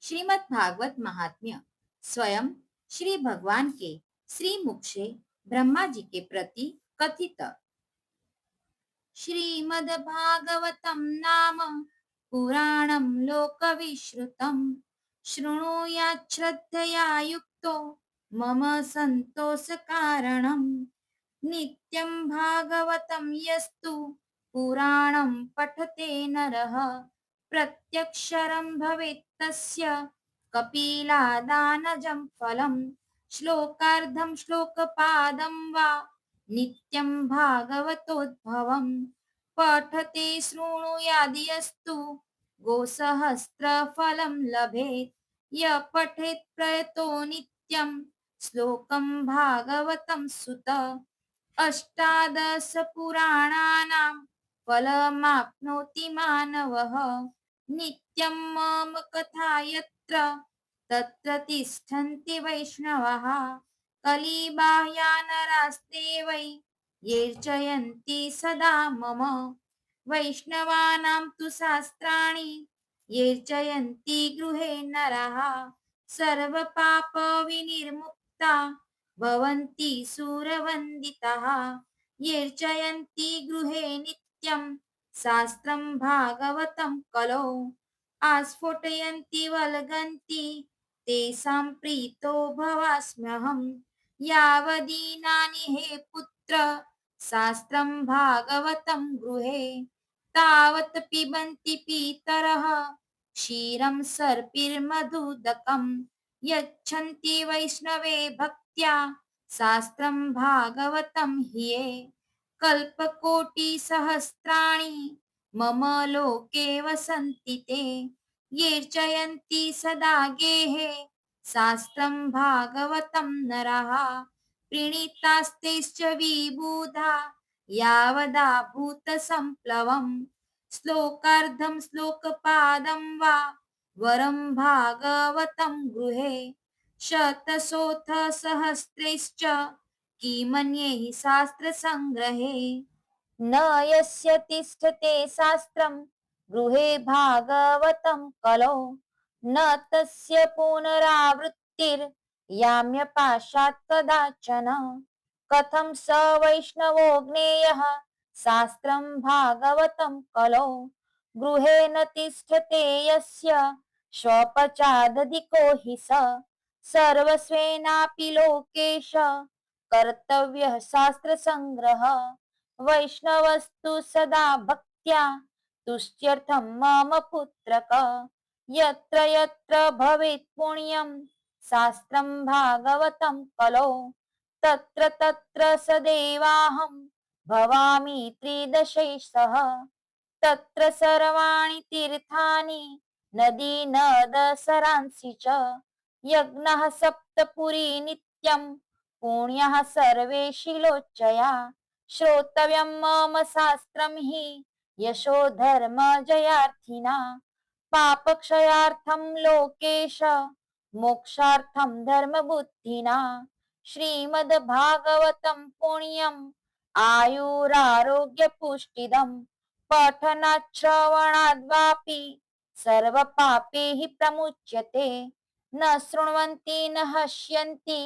श्रीमद् भागवत महात्म्य स्वयं श्री भगवान के श्री मुख से ब्रह्मा जी के प्रति कथित। श्रीमद् भागवतम नाम पुराणं लोकविश्रुतं शृणुयात् श्रद्धया युक्तो मम संतोषकारणम्। नित्यं भागवतं यस्तु पुराणं पठते नरः प्रत्यक्षरं भवेत् तस्य कपिलादानजं फलम्। श्लोकार्धं श्लोकपादं वा नित्यं भागवतोद्भवम् पठते शृणुयाद्यस्तु गोसहस्रफलं लभेत्। य पठेत् प्रयतो नित्यं श्लोकं भागवतं सुत। अष्टादशपुराणानां फलमाप्नोति मानवः। नित्यं मम कथा यत्र तत्र तिष्ठन्ति वैष्णवाः। कलिबाह्यानरास्ते वै ये सदा मम। वैष्णवानां तु शास्त्राणि ये गृहे नराः सर्वपापविनिर्मुक्ता भवन्ति सुरवन्दिताः। ये गृहे नित्यं शास्त्रं भागवतं कलौ आस्फोटयन्ति वल्गन्ति तेषां प्रीतो भवास्म्यहम्। यावदीनानि हे पुत्र शास्त्रं भागवतं गृहे तावत् पिबन्ति पितरः क्षीरं सर्पिर्मधुदकम्। यच्छन्ति वैष्णवे भक्त्या शास्त्रं भागवतं हि ये कल्पकोटिसहस्राणि मम लोके वसन्ति ते। ये सदा गेहे शास्त्रं भागवतं नरः प्रणीतास्तेश्च विबुधा यावदा भूतसम्प्लवम्। श्लोकार्धं श्लोकपादं वा वरं भागवतं गृहे शतशोऽथ सहस्रैश्च किमन्ये हि शास्त्रसङ्ग्रहे। न यस्य तिष्ठते शास्त्रं गृहे भागवतं कलौ न तस्य पुनरावृत्तिर्याम्यपाशात् कदाचन। कथं स वैष्णवो ज्ञेयः शास्त्रं भागवतं कलौ गृहे न तिष्ठते यस्य स्वपचादधिको हि स सर्वस्वेनापि लोकेश कर्तव्यः शास्त्रसङ्ग्रह। वैष्णवस्तु सदा भक्त्या तुष्ट्यर्थं मम पुत्रक। यत्र यत्र भवेत् पुण्यं शास्त्रं भागवतं कलौ तत्र तत्र सदैवाहं भवामि त्रिदशैः। तत्र सर्वाणि तीर्थानि नदी नदसरांसि च यज्ञः सप्तपुरी नित्यं पुण्यः सर्वे शिलोच्चया। श्रोतव्यं मम शास्त्रं हि यशो धर्म जयार्थिना पापक्षयार्थं लोकेश मोक्षार्थं धर्मबुद्धिना। श्रीमद्भागवतं पुण्यम् आयुरारोग्यपुष्टिदम् पठनात् श्रवणाद्वापि सर्वपापैः प्रमुच्यते। न शृण्वन्ति न हस्यन्ति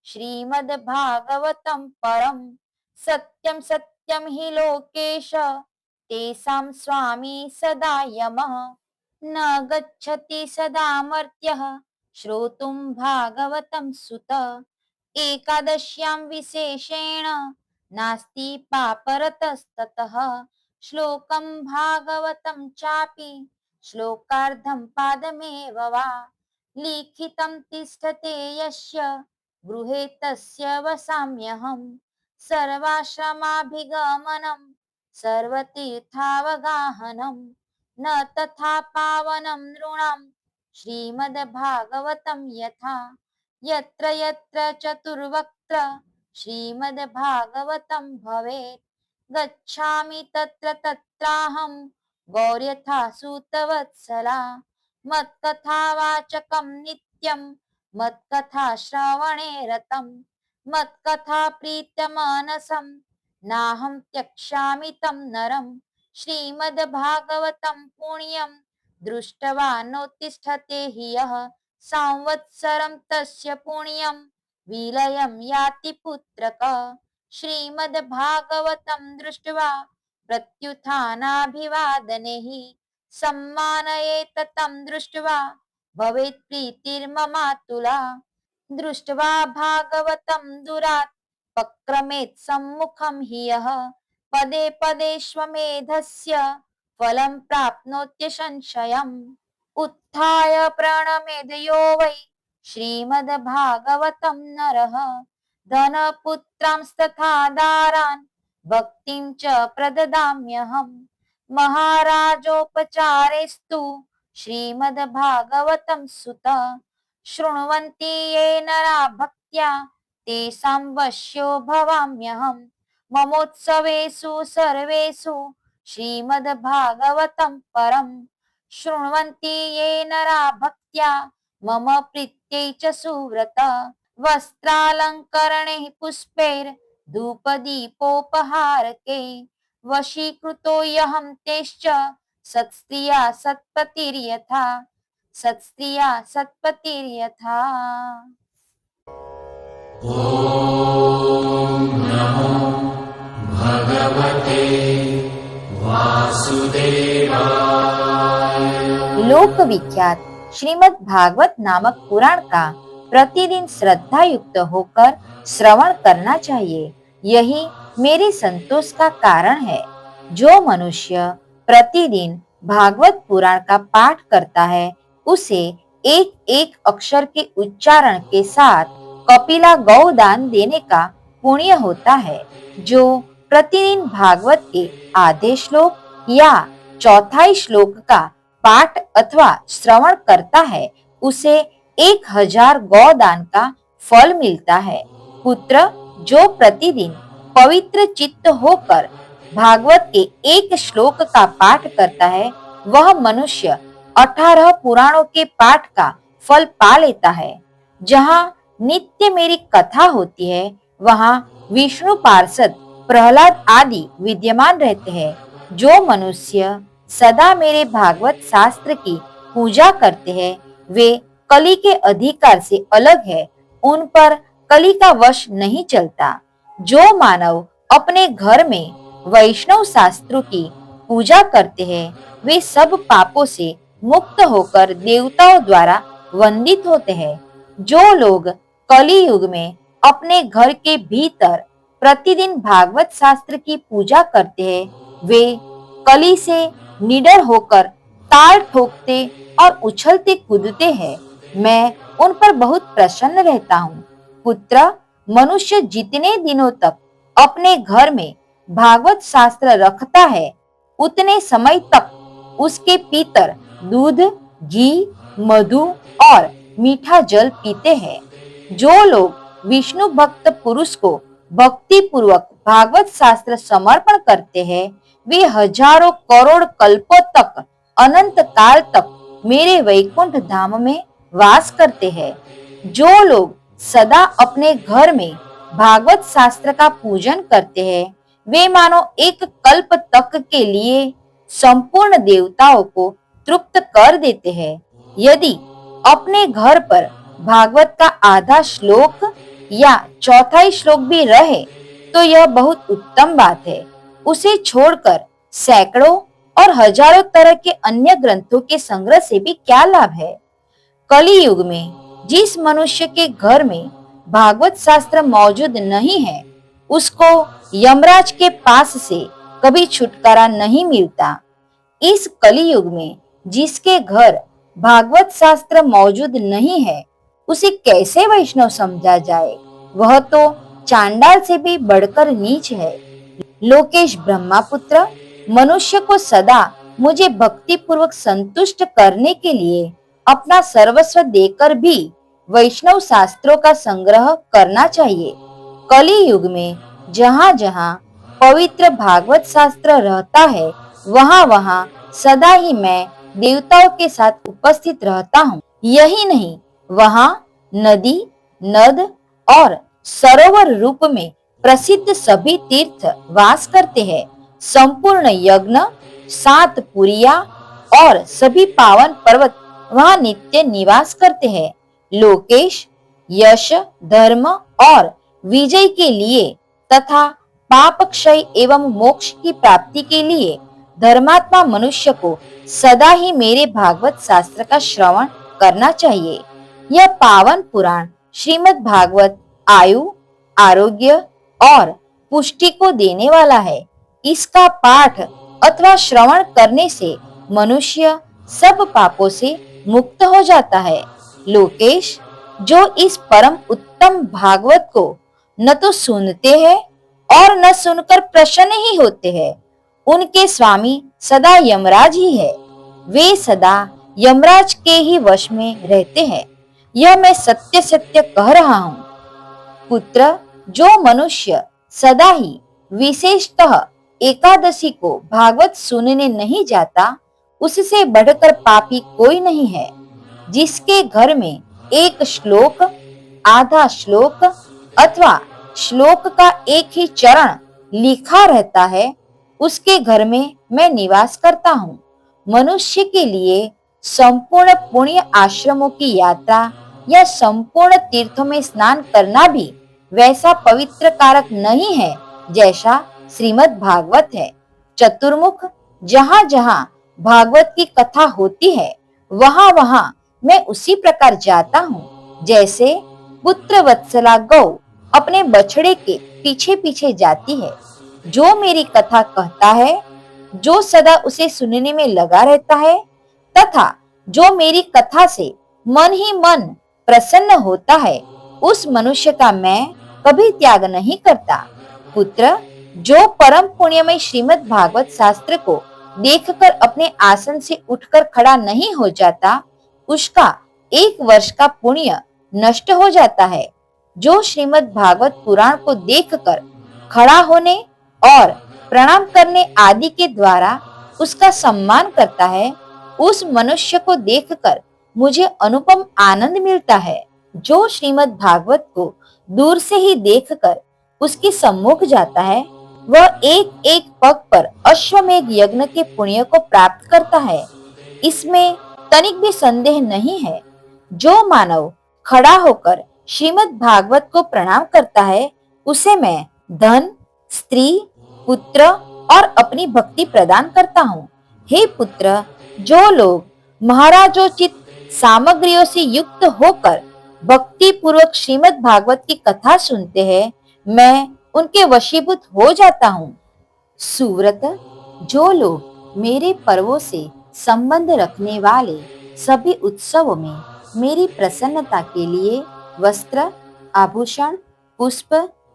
श्रीमद्भागवतं परम् सत्यं सत्यं हि लोकेश तेषां स्वामी सदा यमः। न गच्छति सदा मर्त्यः श्रोतुं भागवतं सुत। एकादश्यां विशेषेण नास्ति पापरतस्ततः। श्लोकं भागवतं चापि श्लोकार्धं पादमेव वा लिखितं तिष्ठते यस्य गृहे तस्य वसाम्यहम्। सर्वाश्रमाभिगमनं सर्वतीर्थावगाहनं न तथा पावनं नृणां श्रीमद्भागवतं यथा। यत्र यत्र चतुर्वक्त्र श्रीमद्भागवतं भवेत् गच्छामि तत्र तत्राहं गौर्यथा सूतवत्सला। मत्कथावाचकं नित्यं मत्कथा श्रवणे रतं मत्कथा प्रीत्यमानसं नाहं त्यक्ष्यामि तं नरम्। श्रीमद्भागवतं पुण्यं दृष्ट्वा नोत्तिष्ठते हि यः संवत्सरं तस्य पुण्यं विलयं याति पुत्रक। श्रीमद्भागवतं दृष्ट्वा प्रत्युत्थानाभिवादने हि सम्मानयेत तं दृष्ट्वा भवेत् प्रीतिर्ममातुला। दृष्ट्वा भागवतं दुरात् पक्रमेत् सम्मुखं हि यः पदे पदेष्वमेधस्य फलं प्राप्नोत्य संशयम्। उत्थाय प्रणमेद यो वै श्रीमद्भागवतं नरः धनपुत्रांस्तथा दारान् भक्तिं च प्रददाम्यहम्। महाराजोपचारेस्तु श्रीमद्भागवतं सुत शृण्वन्ति ये नरा भक्त्या तेषां वश्यो भवाम्यहम्। ममोत्सवेषु सर्वेषु श्रीमद्भागवतं परम् शृण्वन्ति ये नरा भक्त्या मम प्रीत्यै च सुव्रत। वस्त्रालङ्करणैः पुष्पैर्धूपदीपोपहारके वशीकृतोऽहं तेश्च सत्स्त्रिया सत्पतिर्यथा सत्स्त्रिया सत्पतिर्यथा। ॐ नमो भगवते वासुदेवाय। लोक विख्यात श्रीमद् भागवत नामक पुराण का प्रतिदिन श्रद्धा युक्त होकर श्रवण करना चाहिए। यही मेरे संतोष का कारण है। जो मनुष्य प्रतिदिन भागवत पुराण का पाठ करता है उसे एक एक अक्षर के उच्चारण के साथ कपिला गौदान देने का पुण्य होता है। जो प्रतिदिन भागवत के आधे श्लोक या चौथाई श्लोक का पाठ अथवा श्रवण करता है उसे 1000 गौदान का फल मिलता है। पुत्र जो प्रतिदिन पवित्र चित्त होकर भागवत के एक श्लोक का पाठ करता है वह मनुष्य 18 पुराणों के पाठ का फल पा लेता है। जहाँ नित्य मेरी कथा होती है वहाँ विष्णु पार्षद प्रहलाद आदि विद्यमान रहते हैं। जो मनुष्य सदा मेरे भागवत शास्त्र की पूजा करते हैं वे कली के अधिकार से अलग है। उन पर कली का वश नहीं चलता। जो मानव अपने घर में वैष्णव शास्त्रों की पूजा करते हैं वे सब पापों से मुक्त होकर देवताओं द्वारा वंदित होते हैं। जो लोग कली युग में अपने घर के भीतर प्रतिदिन भागवत शास्त्र की पूजा करते हैं वे कली से निडर होकर ताल ठोकते और उछलते कूदते हैं। मैं उन पर बहुत प्रसन्न रहता हूँ। पुत्र मनुष्य जितने दिनों तक अपने घर में भागवत शास्त्र रखता है उतने समय तक उसके पितर दूध घी मधु और मीठा जल पीते हैं। जो लोग विष्णु भक्त पुरुष को भक्ति पूर्वक भागवत शास्त्र समर्पण करते हैं वे हजारों करोड़ कल्पों तक अनंत काल तक मेरे वैकुंठ धाम में वास करते हैं। जो लोग सदा अपने घर में भागवत शास्त्र का पूजन करते हैं वे मानो एक कल्प तक के लिए संपूर्ण देवताओं को तृप्त कर देते हैं। यदि अपने घर पर भागवत का आधा श्लोक या चौथाई श्लोक भी रहे तो यह बहुत उत्तम बात है। उसे छोड़कर सैकड़ों और हजारों तरह के अन्य ग्रंथों के संग्रह से भी क्या लाभ है। कली युग में जिस मनुष्य के घर में भागवत शास्त्र मौजूद नहीं है उसको यमराज के पास से कभी छुटकारा नहीं मिलता। इस कली युग में जिसके घर भागवत शास्त्र मौजूद नहीं है उसे कैसे वैष्णव समझा जाए। वह तो चांडाल से भी बढ़कर नीच है। लोकेश ब्रह्मपुत्र मनुष्य को सदा मुझे भक्ति पूर्वक संतुष्ट करने के लिए अपना सर्वस्व देकर भी वैष्णव शास्त्रों का संग्रह करना चाहिए। कली युग में जहाँ जहाँ पवित्र भागवत शास्त्र रहता है वहाँ वहाँ सदा ही मैं देवताओं के साथ उपस्थित रहता हूँ। यही नहीं वहाँ नदी नद और सरोवर रूप में प्रसिद्ध सभी तीर्थ वास करते हैं। संपूर्ण यज्ञ 7 पुरिया और सभी पावन पर्वत वहाँ नित्य निवास करते हैं। लोकेश, यश, धर्म और विजय के लिए तथा पाप क्षय एवं मोक्ष की प्राप्ति के लिए धर्मात्मा मनुष्य को सदा ही मेरे भागवत शास्त्र का श्रवण करना चाहिए। यह पावन पुराण श्रीमद् भागवत आयु, आरोग्य और पुष्टि को देने वाला है। इसका पाठ अथवा श्रवण करने से मनुष्य सब पापों से मुक्त हो जाता है। लोकेश, जो इस परम उत्तम भागवत को न तो सुनते हैं और न सुनकर प्रसन्न ही होते हैं, उनके स्वामी सदा यमराज ही है। वे सदा यमराज के ही वश में रहते हैं। यह मैं सत्य सत्य कह रहा हूँ। पुत्र, जो मनुष्य सदा ही विशेषतः एकादशी को भागवत सुनने नहीं जाता, उससे बढ़कर पापी कोई नहीं है। जिसके घर में एक श्लोक, आधा श्लोक अथवा श्लोक का एक ही चरण लिखा रहता है, उसके घर में मैं निवास करता हूँ। मनुष्य के लिए संपूर्ण पुण्य आश्रमों की यात्रा या संपूर्ण तीर्थों में स्नान करना भी वैसा पवित्र कारक नहीं है जैसा श्रीमद् भागवत है। चतुर्मुख, जहाँ जहाँ भागवत की कथा होती है, वहाँ वहाँ मैं उसी प्रकार जाता हूँ जैसे पुत्र वत्सला गौ अपने बछड़े के पीछे पीछे जाती है। जो मेरी कथा कहता है, जो सदा उसे सुनने में लगा रहता है तथा जो मेरी कथा से मन ही मन प्रसन्न होता है, उस मनुष्य का मैं कभी त्याग नहीं करता। पुत्र, जो परम पुण्यमय श्रीमद् भागवत शास्त्र को देखकर अपने आसन से उठकर खड़ा नहीं हो जाता, उसका 1 वर्ष का पुण्य नष्ट हो जाता है। जो श्रीमद् भागवत पुराण को देखकर खड़ा होने और प्रणाम करने आदि के द्वारा उसका सम्मान करता है, उस मनुष्य को देखकर मुझे अनुपम आनंद मिलता है। जो श्रीमद् भागवत को दूर से ही देखकर उसके सम्मुख जाता है, वह एक एक पग पर अश्वमेध यज्ञ के पुण्य को प्राप्त करता है। इसमें तनिक भी संदेह नहीं है। जो मानव खड़ा होकर श्रीमद् भागवत को प्रणाम करता है, उसे मैं धन, स्त्री, पुत्र और अपनी भक्ति प्रदान करता हूँ। हे पुत्र, जो लोग महाराजोचित सामग्रियों से युक्त होकर भक्ति पूर्वक श्रीमद् भागवत की कथा सुनते हैं, मैं उनके वशीभूत हो जाता हूँ। सुव्रत, जो लोग मेरे पर्वों से संबंध रखने वाले सभी उत्सवों में मेरी प्रसन्नता के लिए वस्त्र, आभूषण, पुष्प,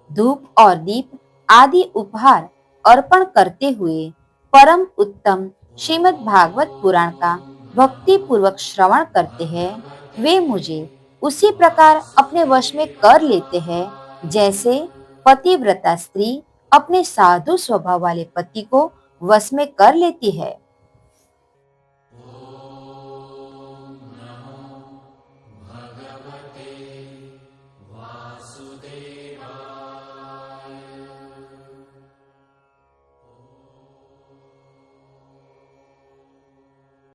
धूप और दीप आदि उपहार अर्पण करते हुए परम उत्तम श्रीमद् भागवत पुराण का भक्ति पूर्वक श्रवण करते हैं, वे मुझे उसी प्रकार अपने वश में कर लेते हैं जैसे पतिव्रता स्त्री अपने साधु स्वभाव वाले पति को वश में कर लेती है।